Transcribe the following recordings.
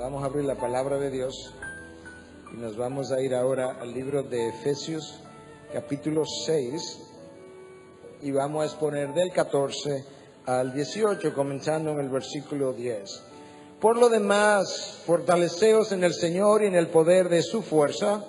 Vamos a abrir la palabra de Dios y nos vamos a ir ahora al libro de Efesios, capítulo 6, y vamos a exponer del 14 al 18, comenzando en el versículo 10. Por lo demás, fortaleceos en el Señor y en el poder de su fuerza,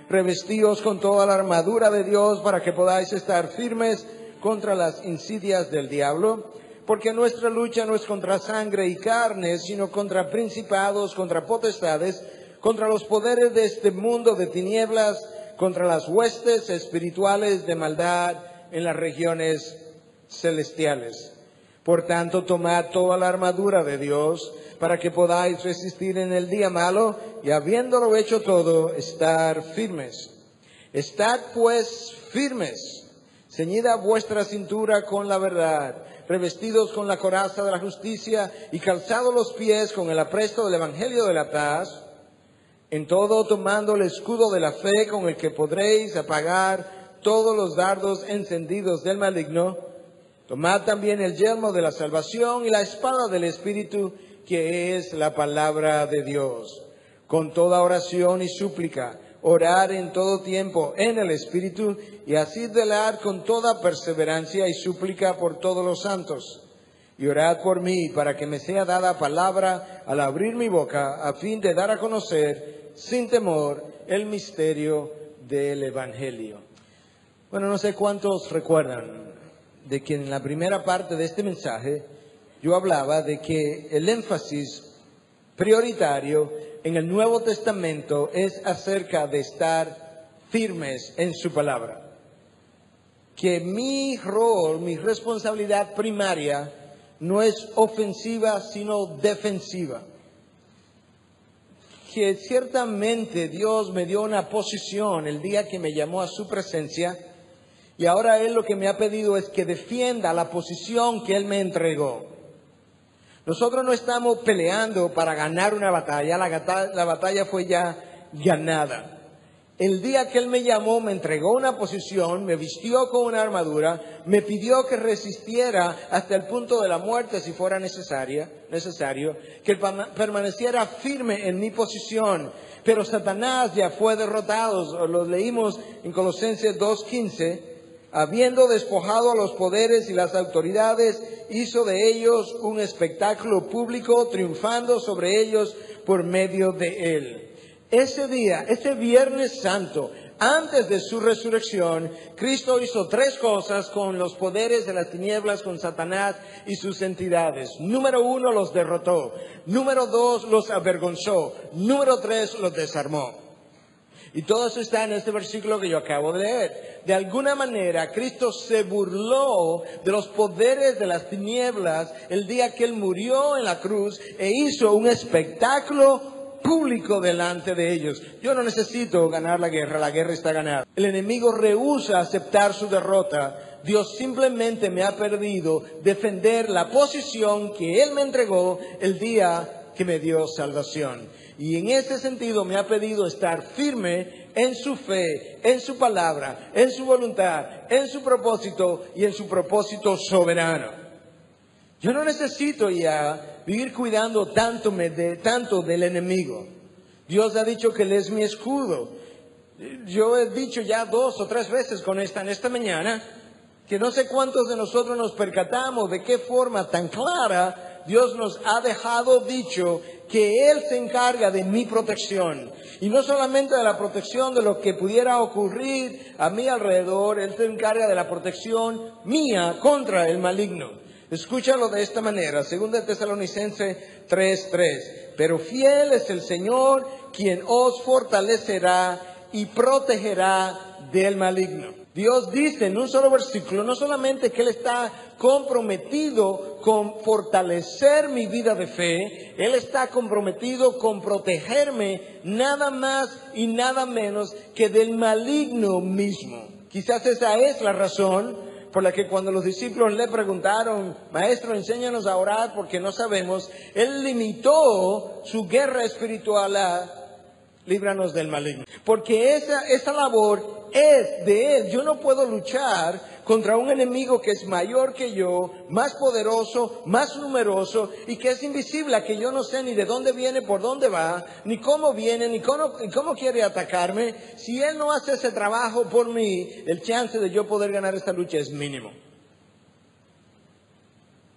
revestíos con toda la armadura de Dios para que podáis estar firmes contra las insidias del diablo. Porque nuestra lucha no es contra sangre y carne, sino contra principados, contra potestades, contra los poderes de este mundo de tinieblas, contra las huestes espirituales de maldad en las regiones celestiales. Por tanto, tomad toda la armadura de Dios, para que podáis resistir en el día malo, y habiéndolo hecho todo, estar firmes. Estad pues firmes, ceñida vuestra cintura con la verdad, revestidos con la coraza de la justicia y calzados los pies con el apresto del evangelio de la paz, en todo tomando el escudo de la fe con el que podréis apagar todos los dardos encendidos del maligno. Tomad también el yelmo de la salvación y la espada del Espíritu, que es la palabra de Dios. Con toda oración y súplica, orar en todo tiempo en el Espíritu, y así velar con toda perseverancia y súplica por todos los santos. Y orad por mí, para que me sea dada palabra al abrir mi boca, a fin de dar a conocer, sin temor, el misterio del Evangelio. Bueno, no sé cuántos recuerdan de que en la primera parte de este mensaje yo hablaba de que el énfasis prioritario en el Nuevo Testamento es acerca de estar firmes en su palabra. Que mi rol, mi responsabilidad primaria no es ofensiva, sino defensiva. Que ciertamente Dios me dio una posición el día que me llamó a su presencia, y ahora Él lo que me ha pedido es que defienda la posición que Él me entregó. Nosotros no estamos peleando para ganar una batalla, la batalla fue ya ganada. El día que Él me llamó, me entregó una posición, me vistió con una armadura, me pidió que resistiera hasta el punto de la muerte si fuera necesario, que permaneciera firme en mi posición. Pero Satanás ya fue derrotado, lo leímos en Colosenses 2:15. Habiendo despojado a los poderes y las autoridades, hizo de ellos un espectáculo público, triunfando sobre ellos por medio de él. Ese día, ese Viernes Santo, antes de su resurrección, Cristo hizo tres cosas con los poderes de las tinieblas, con Satanás y sus entidades. Número 1, los derrotó. Número 2, los avergonzó. Número 3, los desarmó. Y todo eso está en este versículo que yo acabo de leer. De alguna manera, Cristo se burló de los poderes de las tinieblas el día que Él murió en la cruz e hizo un espectáculo público delante de ellos. Yo no necesito ganar la guerra está ganada. El enemigo rehúsa aceptar su derrota. Dios simplemente me ha pedido defender la posición que Él me entregó el día que me dio salvación. Y en ese sentido me ha pedido estar firme en su fe, en su palabra, en su voluntad, en su propósito y en su propósito soberano. Yo no necesito ya vivir cuidando tanto del enemigo. Dios ha dicho que Él es mi escudo. Yo he dicho ya 2 o 3 veces en esta mañana que no sé cuántos de nosotros nos percatamos de qué forma tan clara Dios nos ha dejado dicho que Él se encarga de mi protección. Y no solamente de la protección de lo que pudiera ocurrir a mi alrededor, Él se encarga de la protección mía contra el maligno. Escúchalo de esta manera, 2 Tesalonicenses 3:3. Pero fiel es el Señor, quien os fortalecerá y protegerá del maligno. Dios dice en un solo versículo, no solamente que Él está comprometido con fortalecer mi vida de fe, Él está comprometido con protegerme nada más y nada menos que del maligno mismo. Quizás esa es la razón por la que cuando los discípulos le preguntaron, Maestro, enséñanos a orar porque no sabemos, Él limitó su guerra espiritual a líbranos del maligno. Porque esa labor es de Él. Yo no puedo luchar contra un enemigo que es mayor que yo, más poderoso, más numeroso y que es invisible, a que yo no sé ni de dónde viene, por dónde va, ni cómo viene, ni cómo quiere atacarme. Si Él no hace ese trabajo por mí, el chance de yo poder ganar esta lucha es mínimo.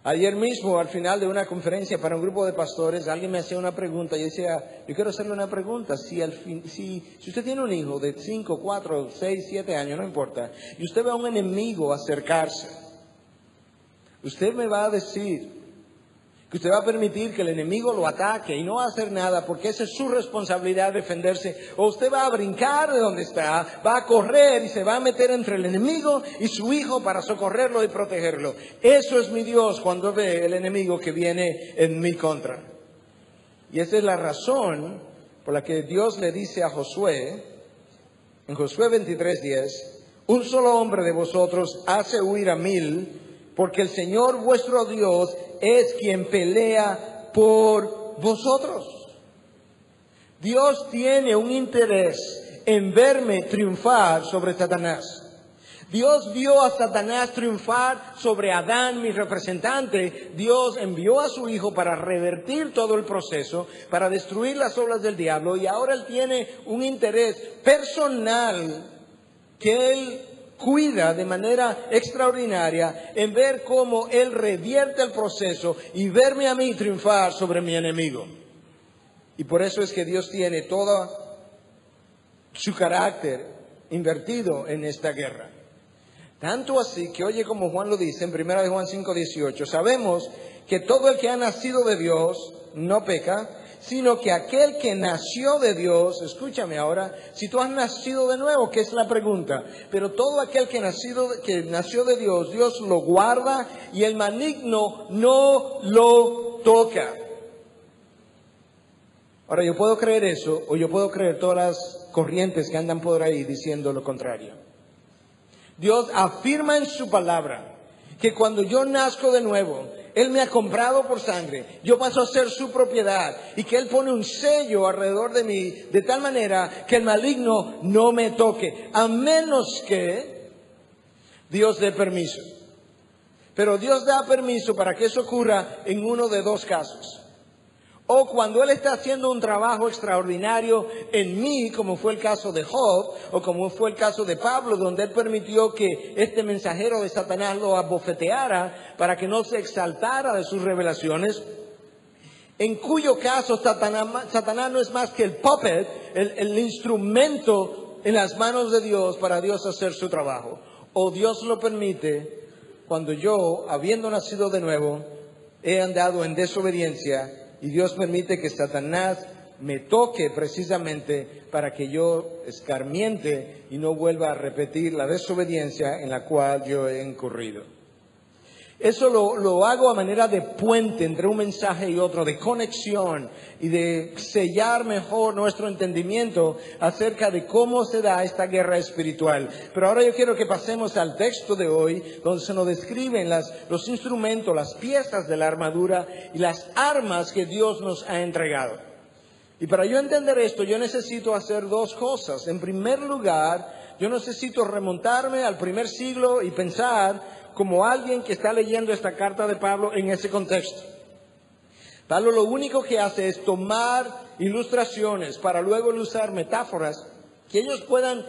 Ayer mismo, al final de una conferencia para un grupo de pastores, alguien me hacía una pregunta. Yo decía, yo quiero hacerle una pregunta. Si usted tiene un hijo de 5, 4, 6, 7 años, no importa, y usted ve a un enemigo acercarse, usted me va a decir que usted va a permitir que el enemigo lo ataque y no va a hacer nada porque esa es su responsabilidad defenderse, o usted va a brincar de donde está, va a correr y se va a meter entre el enemigo y su hijo para socorrerlo y protegerlo. Eso es mi Dios cuando ve el enemigo que viene en mi contra. Y esa es la razón por la que Dios le dice a Josué, en Josué 23:10, un solo hombre de vosotros hace huir a 1000, porque el Señor vuestro Dios es quien pelea por vosotros. Dios tiene un interés en verme triunfar sobre Satanás. Dios vio a Satanás triunfar sobre Adán, mi representante. Dios envió a su Hijo para revertir todo el proceso, para destruir las obras del diablo. Y ahora Él tiene un interés personal que Él cuida de manera extraordinaria en ver cómo Él revierte el proceso y verme a mí triunfar sobre mi enemigo. Y por eso es que Dios tiene todo su carácter invertido en esta guerra. Tanto así que, oye como Juan lo dice en 1 de Juan 5:18, sabemos que todo el que ha nacido de Dios no peca, sino que aquel que nació de Dios, escúchame ahora, si tú has nacido de nuevo, ¿qué es la pregunta? Pero todo aquel que nació de Dios, Dios lo guarda y el maligno no lo toca. Ahora, yo puedo creer eso, o yo puedo creer todas las corrientes que andan por ahí diciendo lo contrario. Dios afirma en su palabra que cuando yo nazco de nuevo, Él me ha comprado por sangre, yo paso a ser su propiedad y que Él pone un sello alrededor de mí de tal manera que el maligno no me toque, a menos que Dios dé permiso. Pero Dios da permiso para que eso ocurra en uno de dos casos. O cuando Él está haciendo un trabajo extraordinario en mí, como fue el caso de Job, o como fue el caso de Pablo, donde Él permitió que este mensajero de Satanás lo abofeteara para que no se exaltara de sus revelaciones, en cuyo caso Satanás no es más que el puppet, el instrumento en las manos de Dios para Dios hacer su trabajo. O Dios lo permite cuando yo, habiendo nacido de nuevo, he andado en desobediencia, y Dios permite que Satanás me toque precisamente para que yo escarmiente y no vuelva a repetir la desobediencia en la cual yo he incurrido. Eso lo hago a manera de puente entre un mensaje y otro, de conexión y de sellar mejor nuestro entendimiento acerca de cómo se da esta guerra espiritual. Pero ahora yo quiero que pasemos al texto de hoy, donde se nos describen los instrumentos, las piezas de la armadura y las armas que Dios nos ha entregado. Y para yo entender esto, yo necesito hacer dos cosas. En primer lugar, yo necesito remontarme al primer siglo y pensar como alguien que está leyendo esta carta de Pablo en ese contexto. Pablo lo único que hace es tomar ilustraciones para luego usar metáforas que ellos puedan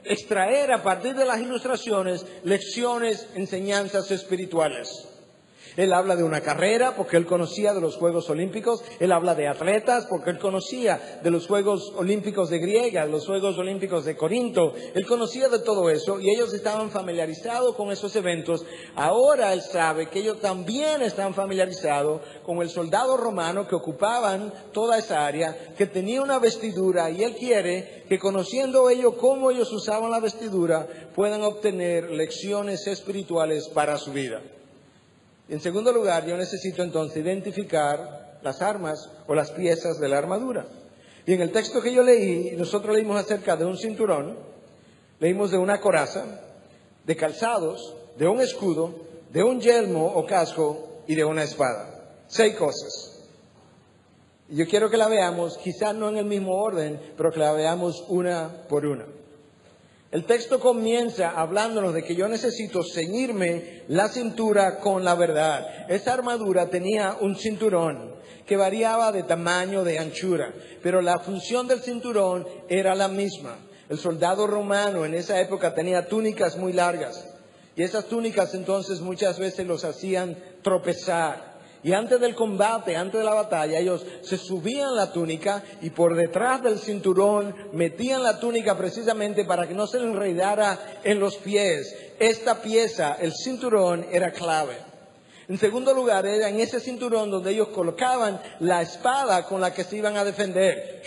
extraer a partir de las ilustraciones lecciones, enseñanzas espirituales. Él habla de una carrera porque él conocía de los Juegos Olímpicos. Él habla de atletas porque él conocía de los Juegos Olímpicos de Griega, de los Juegos Olímpicos de Corinto. Él conocía de todo eso y ellos estaban familiarizados con esos eventos. Ahora él sabe que ellos también están familiarizados con el soldado romano que ocupaban toda esa área, que tenía una vestidura, y él quiere que, conociendo ellos cómo ellos usaban la vestidura, puedan obtener lecciones espirituales para su vida. En segundo lugar, yo necesito entonces identificar las armas o las piezas de la armadura. Y en el texto que yo leí, nosotros leímos acerca de un cinturón, leímos de una coraza, de calzados, de un escudo, de un yelmo o casco y de una espada. 6 cosas. Y yo quiero que la veamos, quizás no en el mismo orden, pero que la veamos una por una. El texto comienza hablándonos de que yo necesito ceñirme la cintura con la verdad. Esa armadura tenía un cinturón que variaba de tamaño, de anchura, pero la función del cinturón era la misma. El soldado romano en esa época tenía túnicas muy largas y esas túnicas entonces muchas veces los hacían tropezar. Y antes del combate, antes de la batalla, ellos se subían la túnica y por detrás del cinturón metían la túnica precisamente para que no se le enredara en los pies. Esta pieza, el cinturón, era clave. En segundo lugar, era en ese cinturón donde ellos colocaban la espada con la que se iban a defender.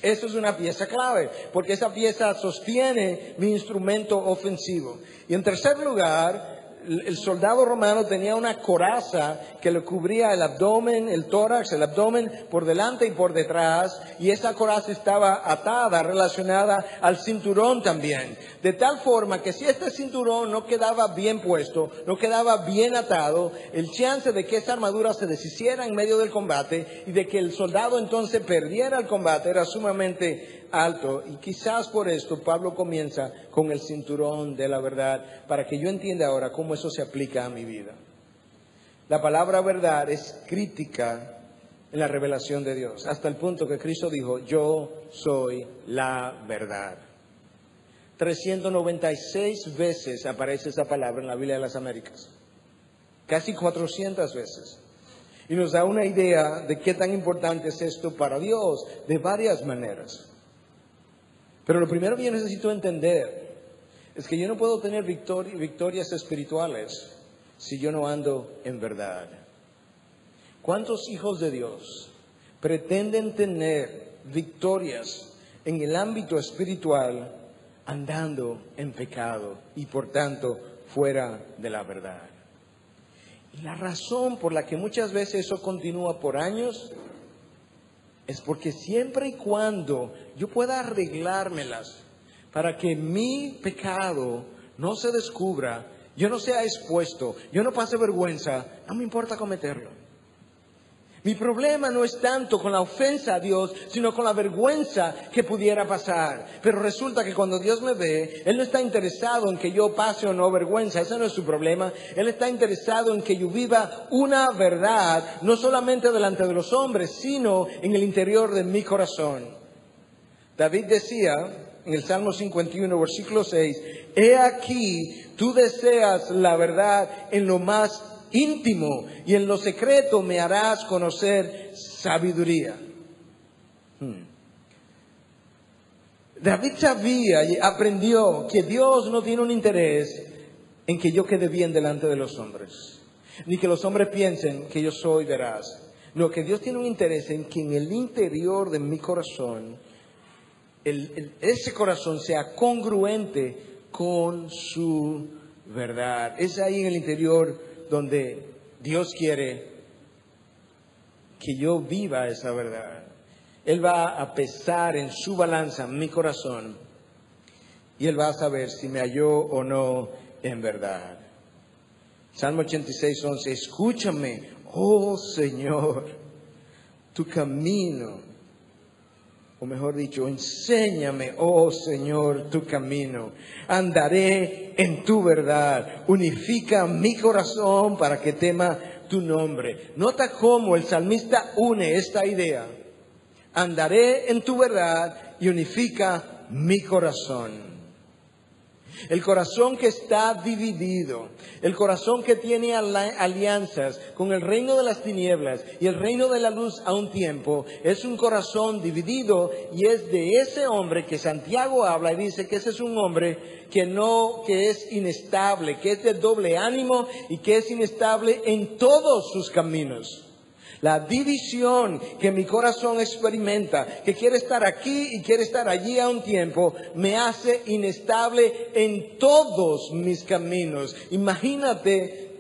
Eso es una pieza clave, porque esa pieza sostiene mi instrumento ofensivo. Y en tercer lugar, el soldado romano tenía una coraza que le cubría el abdomen, el tórax, el abdomen por delante y por detrás, y esa coraza estaba atada, relacionada al cinturón también. De tal forma que si este cinturón no quedaba bien puesto, no quedaba bien atado, el chance de que esa armadura se deshiciera en medio del combate y de que el soldado entonces perdiera el combate era sumamente alto. Y quizás por esto Pablo comienza con el cinturón de la verdad, para que yo entienda ahora cómo eso se aplica a mi vida. La palabra verdad es crítica en la revelación de Dios, hasta el punto que Cristo dijo, yo soy la verdad. 396 veces aparece esa palabra en la Biblia de las Américas, casi 400 veces. Y nos da una idea de qué tan importante es esto para Dios, de varias maneras. Pero lo primero que yo necesito entender es que yo no puedo tener victorias espirituales si yo no ando en verdad. ¿Cuántos hijos de Dios pretenden tener victorias en el ámbito espiritual andando en pecado y por tanto fuera de la verdad? Y la razón por la que muchas veces eso continúa por años es porque siempre y cuando yo pueda arreglármelas para que mi pecado no se descubra, yo no sea expuesto, yo no pase vergüenza, no me importa cometerlo. Mi problema no es tanto con la ofensa a Dios, sino con la vergüenza que pudiera pasar. Pero resulta que cuando Dios me ve, Él no está interesado en que yo pase o no vergüenza. Ese no es su problema. Él está interesado en que yo viva una verdad, no solamente delante de los hombres, sino en el interior de mi corazón. David decía en el Salmo 51, versículo 6, he aquí, tú deseas la verdad en lo más íntimo y en lo secreto me harás conocer sabiduría. David sabía y aprendió que Dios no tiene un interés en que yo quede bien delante de los hombres, ni que los hombres piensen que yo soy veraz. No, que Dios tiene un interés en que en el interior de mi corazón, ese corazón sea congruente con su verdad. Es ahí en el interior donde Dios quiere que yo viva esa verdad. Él va a pesar en su balanza mi corazón y Él va a saber si me halló o no en verdad. Salmo 86, 11, escúchame, oh Señor, tu camino. O mejor dicho, enséñame, oh Señor, tu camino. Andaré en tu verdad. Unifica mi corazón para que tema tu nombre. Nota cómo el salmista une esta idea. Andaré en tu verdad y unifica mi corazón. El corazón que está dividido, el corazón que tiene alianzas con el reino de las tinieblas y el reino de la luz a un tiempo, es un corazón dividido y es de ese hombre que Santiago habla y dice que ese es un hombre que es inestable, que es de doble ánimo y que es inestable en todos sus caminos. La división que mi corazón experimenta, que quiere estar aquí y quiere estar allí a un tiempo, me hace inestable en todos mis caminos. Imagínate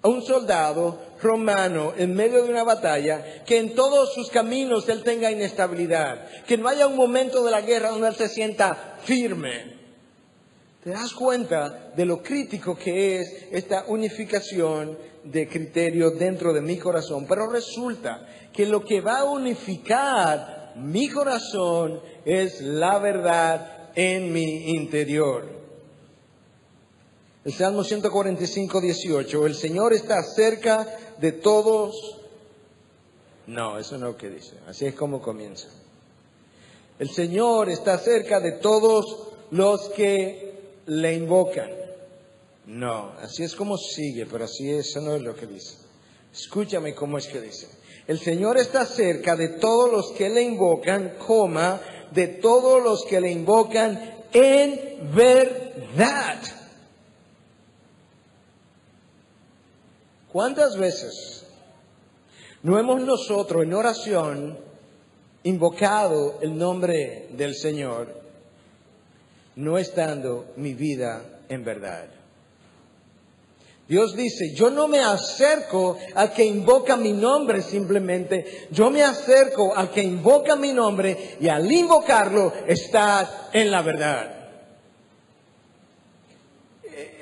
a un soldado romano en medio de una batalla, que en todos sus caminos él tenga inestabilidad, que no haya un momento de la guerra donde él se sienta firme. ¿Te das cuenta de lo crítico que es esta unificación de criterio dentro de mi corazón? Pero resulta que lo que va a unificar mi corazón es la verdad en mi interior. El Salmo 145, 18. El Señor está cerca de todos. No, eso no es lo que dice. Así es como comienza. El Señor está cerca de todos los que le invocan. No, así es como sigue, pero así eso no es lo que dice. Escúchame cómo es que dice. El Señor está cerca de todos los que le invocan, coma, de todos los que le invocan en verdad. ¿Cuántas veces no hemos nosotros en oración invocado el nombre del Señor, no estando mi vida en verdad? Dios dice, yo no me acerco al que invoca mi nombre simplemente, yo me acerco al que invoca mi nombre y al invocarlo está en la verdad.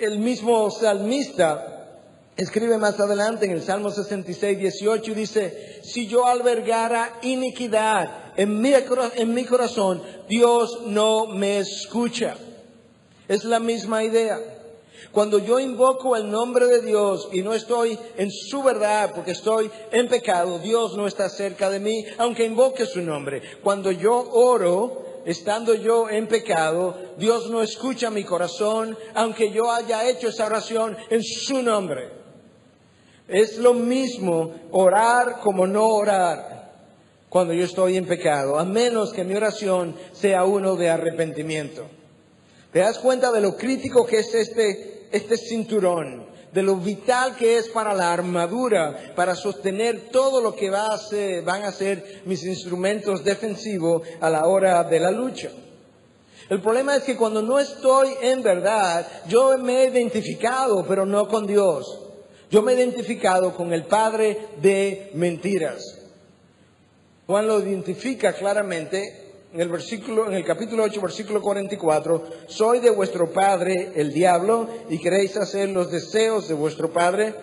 El mismo salmista escribe más adelante en el Salmo 66, 18 y dice, si yo albergara iniquidad en mi corazón, Dios no me escucha. Es la misma idea. Cuando yo invoco el nombre de Dios y no estoy en su verdad porque estoy en pecado, Dios no está cerca de mí, aunque invoque su nombre. Cuando yo oro, estando yo en pecado, Dios no escucha mi corazón, aunque yo haya hecho esa oración en su nombre. Es lo mismo orar como no orar cuando yo estoy en pecado, a menos que mi oración sea uno de arrepentimiento. ¿Te das cuenta de lo crítico que es este cinturón? De lo vital que es para la armadura, para sostener todo lo que van a ser mis instrumentos defensivos a la hora de la lucha. El problema es que cuando no estoy en verdad, yo me he identificado, pero no con Dios. Yo me he identificado con el padre de mentiras. Juan lo identifica claramente en el capítulo 8, versículo 44. Soy de vuestro padre, el diablo, y queréis hacer los deseos de vuestro padre.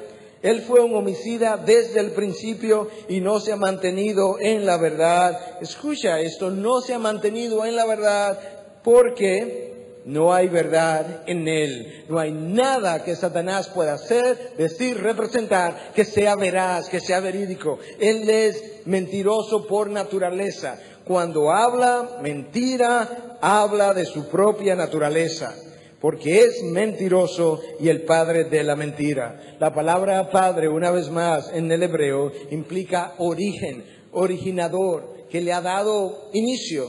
Él fue un homicida desde el principio y no se ha mantenido en la verdad. Escucha esto, no se ha mantenido en la verdad porque no hay verdad en él. No hay nada que Satanás pueda hacer, decir, representar, que sea veraz, que sea verídico. Él es mentiroso por naturaleza. Cuando habla mentira, habla de su propia naturaleza, porque es mentiroso y el padre de la mentira. La palabra padre, una vez más, en el hebreo, implica origen, originador, que le ha dado inicio.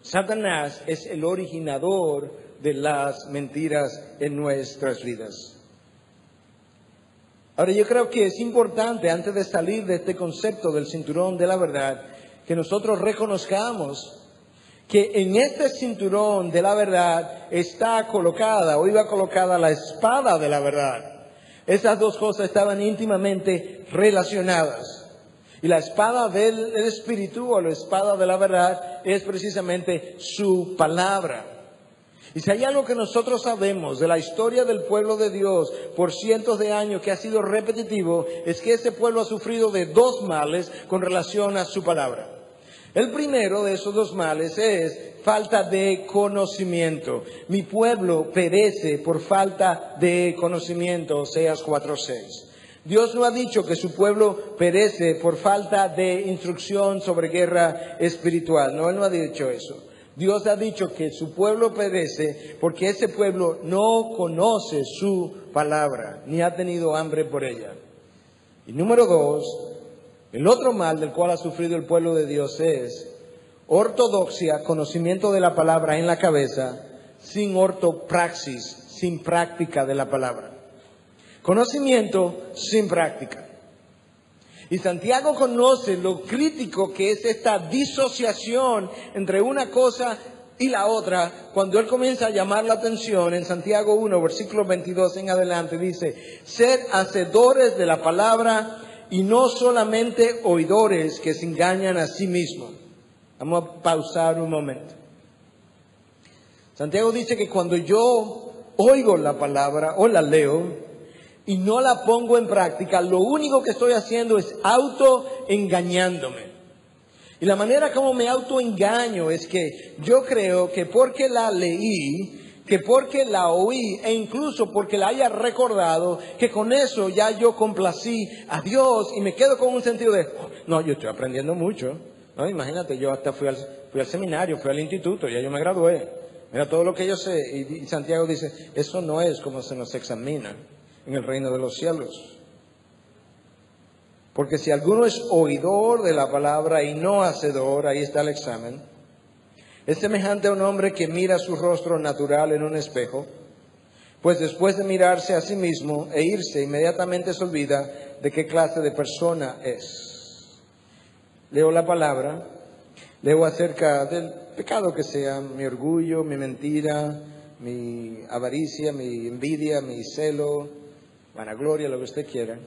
Satanás es el originador de las mentiras en nuestras vidas. Ahora, yo creo que es importante, antes de salir de este concepto del cinturón de la verdad, que nosotros reconozcamos que en este cinturón de la verdad está colocada, o iba colocada, la espada de la verdad. Esas dos cosas estaban íntimamente relacionadas. Y la espada del Espíritu, o la espada de la verdad, es precisamente su palabra. Y si hay algo que nosotros sabemos de la historia del pueblo de Dios por cientos de años que ha sido repetitivo, es que ese pueblo ha sufrido de dos males con relación a su palabra. El primero de esos dos males es falta de conocimiento. Mi pueblo perece por falta de conocimiento, Oseas 4:6. Dios no ha dicho que su pueblo perece por falta de instrucción sobre guerra espiritual. No, Él no ha dicho eso. Dios ha dicho que su pueblo perece porque ese pueblo no conoce su palabra, ni ha tenido hambre por ella. Y número dos, el otro mal del cual ha sufrido el pueblo de Dios es ortodoxia, conocimiento de la palabra en la cabeza, sin ortopraxis, sin práctica de la palabra. Conocimiento sin práctica. Y Santiago conoce lo crítico que es esta disociación entre una cosa y la otra. Cuando él comienza a llamar la atención en Santiago 1, versículo 22 en adelante, dice: sed hacedores de la palabra y no solamente oidores que se engañan a sí mismos. Vamos a pausar un momento. Santiago dice que cuando yo oigo la palabra o la leo y no la pongo en práctica, lo único que estoy haciendo es autoengañándome. Y la manera como me autoengaño es que yo creo que porque la leí, que porque la oí e incluso porque la haya recordado, que con eso ya yo complací a Dios y me quedo con un sentido de, oh, no, yo estoy aprendiendo mucho. No, imagínate, yo hasta fui al seminario, fui al instituto, ya yo me gradué. Mira todo lo que yo sé. Y Santiago dice, eso no es como se nos examina en el reino de los cielos. Porque si alguno es oidor de la palabra y no hacedor, ahí está el examen, es semejante a un hombre que mira su rostro natural en un espejo, pues después de mirarse a sí mismo e irse, inmediatamente se olvida de qué clase de persona es. Leo la palabra, leo acerca del pecado que sea, mi orgullo, mi mentira, mi avaricia, mi envidia, mi celo, vanagloria, lo que usted quiera.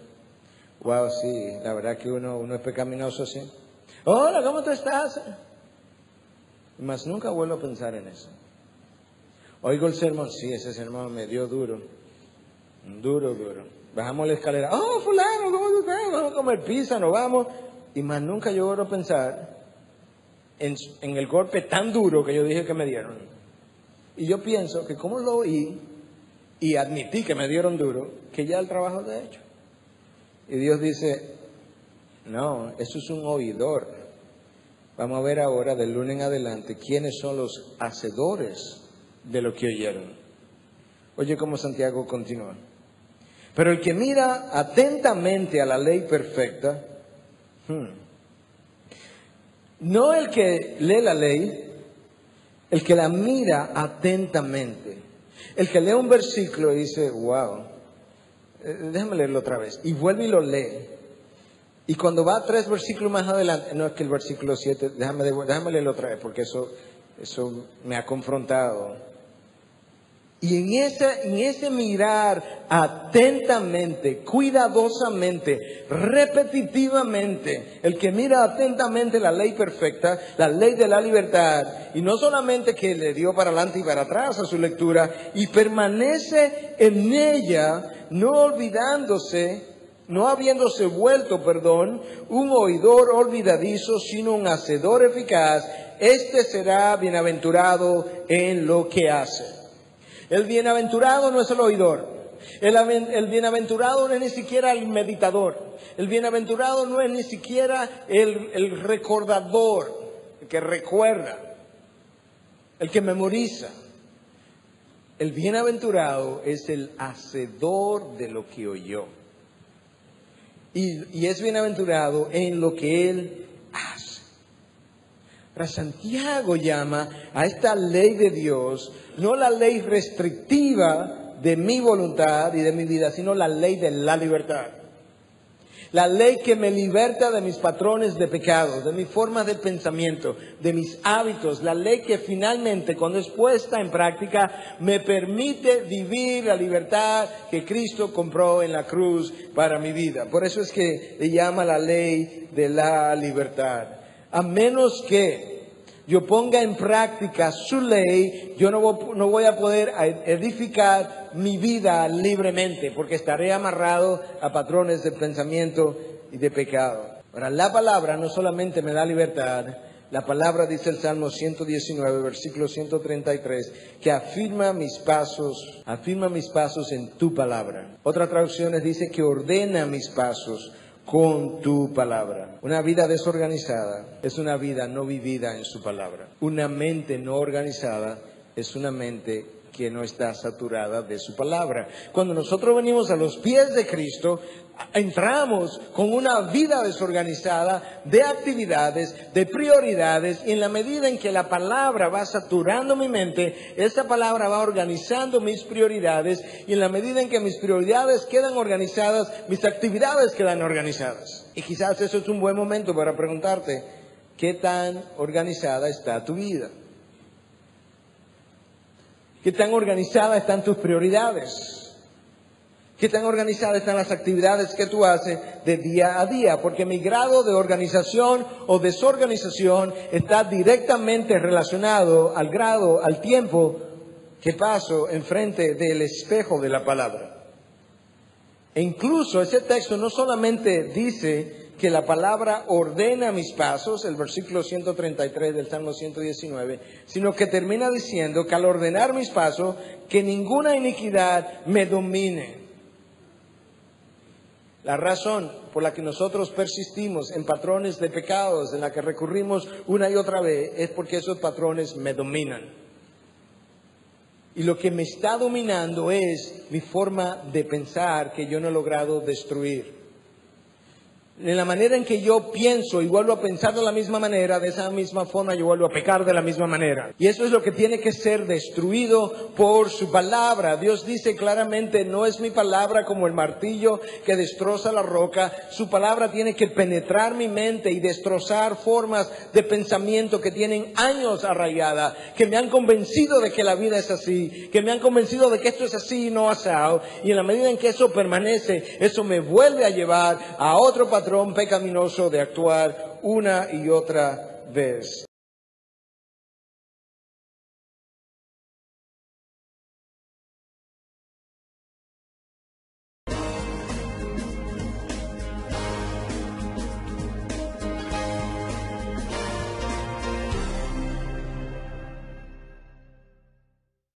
Wow, sí, la verdad que uno es pecaminoso, sí. Hola, ¿cómo tú estás? Mas nunca vuelvo a pensar en eso. Oigo el sermón, sí, ese sermón me dio duro. Duro. Bajamos la escalera. Oh, fulano, ¿cómo tú estás? Vamos a comer pizza, nos vamos. Y más nunca yo vuelvo a pensar en el golpe tan duro que yo dije que me dieron. Y yo pienso que como lo oí y admití que me dieron duro, que ya el trabajo está hecho. Y Dios dice, no, eso es un oidor. Vamos a ver ahora, del lunes en adelante, quiénes son los hacedores de lo que oyeron. Oye cómo Santiago continúa. Pero el que mira atentamente a la ley perfecta, no el que lee la ley, el que la mira atentamente. El que lee un versículo y dice, wow. Déjame leerlo otra vez. Y vuelve y lo lee. Y cuando va 3 versículos más adelante, no es que el versículo 7, déjame leerlo otra vez porque eso me ha confrontado. Y en ese mirar atentamente, cuidadosamente, repetitivamente, el que mira atentamente la ley perfecta, la ley de la libertad, y no solamente que le dio para adelante y para atrás a su lectura, y permanece en ella, no habiéndose vuelto, un oidor olvidadizo, sino un hacedor eficaz, este será bienaventurado en lo que hace. El bienaventurado no es el oidor. El bienaventurado no es ni siquiera el meditador. El bienaventurado no es ni siquiera el recordador, el que recuerda, el que memoriza. El bienaventurado es el hacedor de lo que oyó. Y es bienaventurado en lo que él hace. Ahora, Santiago llama a esta ley de Dios, no la ley restrictiva de mi voluntad y de mi vida, sino la ley de la libertad. La ley que me liberta de mis patrones de pecado, de mi forma de pensamiento, de mis hábitos. La ley que finalmente, cuando es puesta en práctica, me permite vivir la libertad que Cristo compró en la cruz para mi vida. Por eso es que le llama la ley de la libertad. A menos que yo ponga en práctica su ley, yo no voy a poder edificar mi vida libremente, porque estaré amarrado a patrones de pensamiento y de pecado. Ahora, la palabra no solamente me da libertad, la palabra, dice el Salmo 119, versículo 133, que afirma mis pasos en tu palabra. Otra traducción dice que ordena mis pasos con tu palabra. Una vida desorganizada es una vida no vivida en su palabra. Una mente no organizada es una mente que no está saturada de su palabra. Cuando nosotros venimos a los pies de Cristo, entramos con una vida desorganizada de actividades, de prioridades, y en la medida en que la palabra va saturando mi mente, esa palabra va organizando mis prioridades, y en la medida en que mis prioridades quedan organizadas, mis actividades quedan organizadas. Y quizás eso es un buen momento para preguntarte, ¿qué tan organizada está tu vida? ¿Qué tan organizadas están tus prioridades? ¿Qué tan organizadas están las actividades que tú haces de día a día? Porque mi grado de organización o desorganización está directamente relacionado al tiempo que paso enfrente del espejo de la palabra. E incluso ese texto no solamente dice que la palabra ordena mis pasos, el versículo 133 del Salmo 119, sino que termina diciendo que al ordenar mis pasos, que ninguna iniquidad me domine. La razón por la que nosotros persistimos en patrones de pecados en la que recurrimos una y otra vez es porque esos patrones me dominan. Y lo que me está dominando es mi forma de pensar que yo no he logrado destruir. En la manera en que yo pienso y vuelvo a pensar de la misma manera, de esa misma forma yo vuelvo a pecar de la misma manera. Y eso es lo que tiene que ser destruido por su palabra. Dios dice claramente, no es mi palabra como el martillo que destroza la roca. Su palabra tiene que penetrar mi mente y destrozar formas de pensamiento que tienen años arraigadas, que me han convencido de que la vida es así, que me han convencido de que esto es así y no asado. Y en la medida en que eso permanece, eso me vuelve a llevar a otro patrón pecaminoso de actuar una y otra vez.